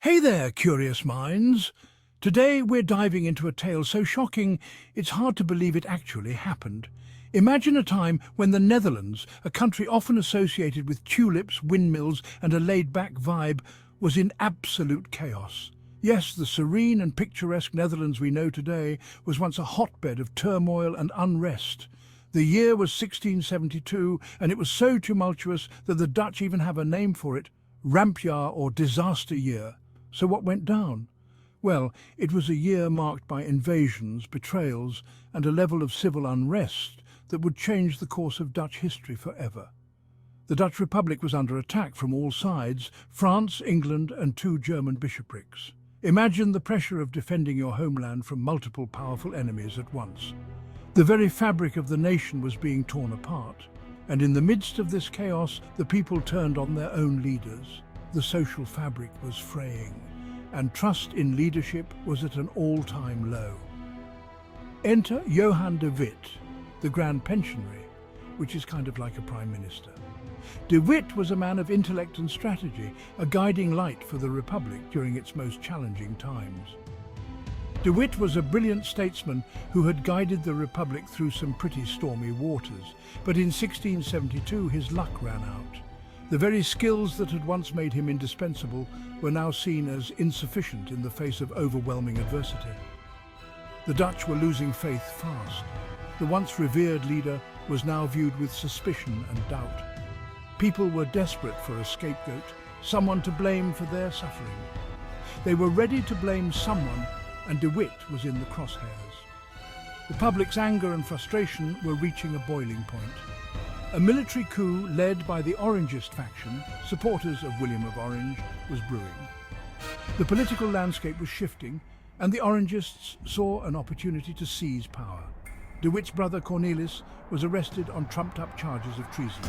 Hey there, curious minds! Today we're diving into a tale so shocking it's hard to believe it actually happened. Imagine a time when the Netherlands, a country often associated with tulips, windmills and a laid-back vibe, was in absolute chaos. Yes, the serene and picturesque Netherlands we know today was once a hotbed of turmoil and unrest. The year was 1672, and it was so tumultuous that the Dutch even have a name for it, Rampjaar or disaster year. So what went down? Well, it was a year marked by invasions, betrayals, and a level of civil unrest that would change the course of Dutch history forever. The Dutch Republic was under attack from all sides: France, England, and 2 German bishoprics. Imagine the pressure of defending your homeland from multiple powerful enemies at once. The very fabric of the nation was being torn apart, and in the midst of this chaos, the people turned on their own leaders. The social fabric was fraying, and trust in leadership was at an all-time low. Enter Johan de Witt, the Grand Pensionary, which is kind of like a prime minister. De Witt was a man of intellect and strategy, a guiding light for the Republic during its most challenging times. De Witt was a brilliant statesman who had guided the Republic through some pretty stormy waters, but in 1672 his luck ran out. The very skills that had once made him indispensable were now seen as insufficient in the face of overwhelming adversity. The Dutch were losing faith fast. The once revered leader was now viewed with suspicion and doubt. People were desperate for a scapegoat, someone to blame for their suffering. They were ready to blame someone, and De Witt was in the crosshairs. The public's anger and frustration were reaching a boiling point. A military coup led by the Orangist faction, supporters of William of Orange, was brewing. The political landscape was shifting, and the Orangists saw an opportunity to seize power. De Witt's brother Cornelis was arrested on trumped-up charges of treason.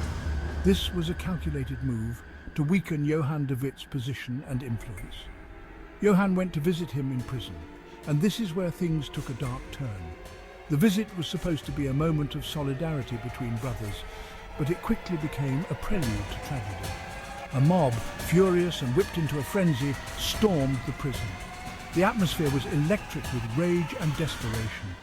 This was a calculated move to weaken Johan de Witt's position and influence. Johan went to visit him in prison, and this is where things took a dark turn. The visit was supposed to be a moment of solidarity between brothers, but it quickly became a prelude to tragedy. A mob, furious and whipped into a frenzy, stormed the prison. The atmosphere was electric with rage and desperation.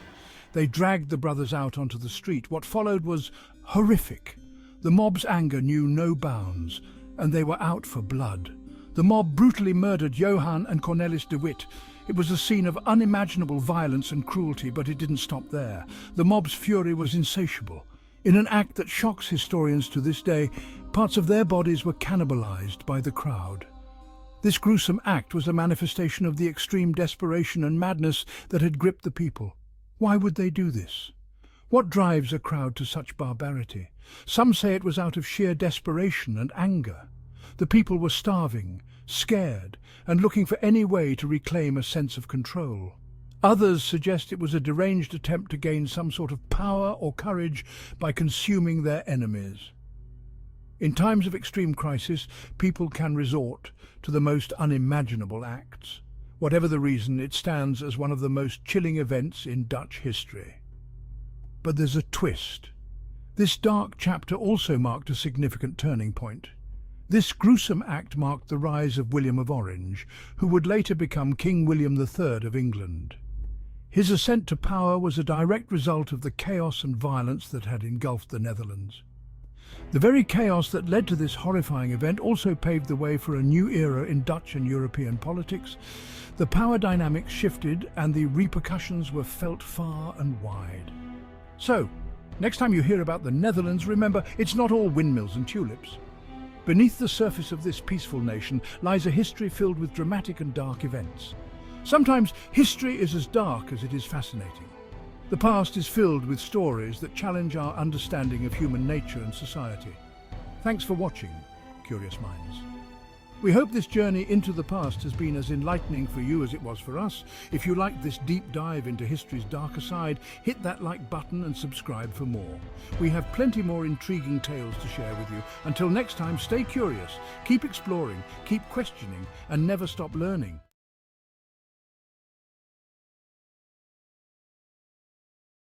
They dragged the brothers out onto the street. What followed was horrific. The mob's anger knew no bounds, and they were out for blood. The mob brutally murdered Johan and Cornelis de Witt. It was a scene of unimaginable violence and cruelty, but it didn't stop there. The mob's fury was insatiable. In an act that shocks historians to this day, parts of their bodies were cannibalized by the crowd. This gruesome act was a manifestation of the extreme desperation and madness that had gripped the people. Why would they do this? What drives a crowd to such barbarity? Some say it was out of sheer desperation and anger. The people were starving, scared, and looking for any way to reclaim a sense of control. Others suggest it was a deranged attempt to gain some sort of power or courage by consuming their enemies. In times of extreme crisis, people can resort to the most unimaginable acts. Whatever the reason, it stands as one of the most chilling events in Dutch history. But there's a twist. This dark chapter also marked a significant turning point. This gruesome act marked the rise of William of Orange, who would later become King William III of England. His ascent to power was a direct result of the chaos and violence that had engulfed the Netherlands. The very chaos that led to this horrifying event also paved the way for a new era in Dutch and European politics. The power dynamics shifted, and the repercussions were felt far and wide. So, next time you hear about the Netherlands, remember, it's not all windmills and tulips. Beneath the surface of this peaceful nation lies a history filled with dramatic and dark events. Sometimes history is as dark as it is fascinating. The past is filled with stories that challenge our understanding of human nature and society. Thanks for watching, Curious Minds. We hope this journey into the past has been as enlightening for you as it was for us. If you liked this deep dive into history's darker side, hit that like button and subscribe for more. We have plenty more intriguing tales to share with you. Until next time, stay curious, keep exploring, keep questioning, and never stop learning.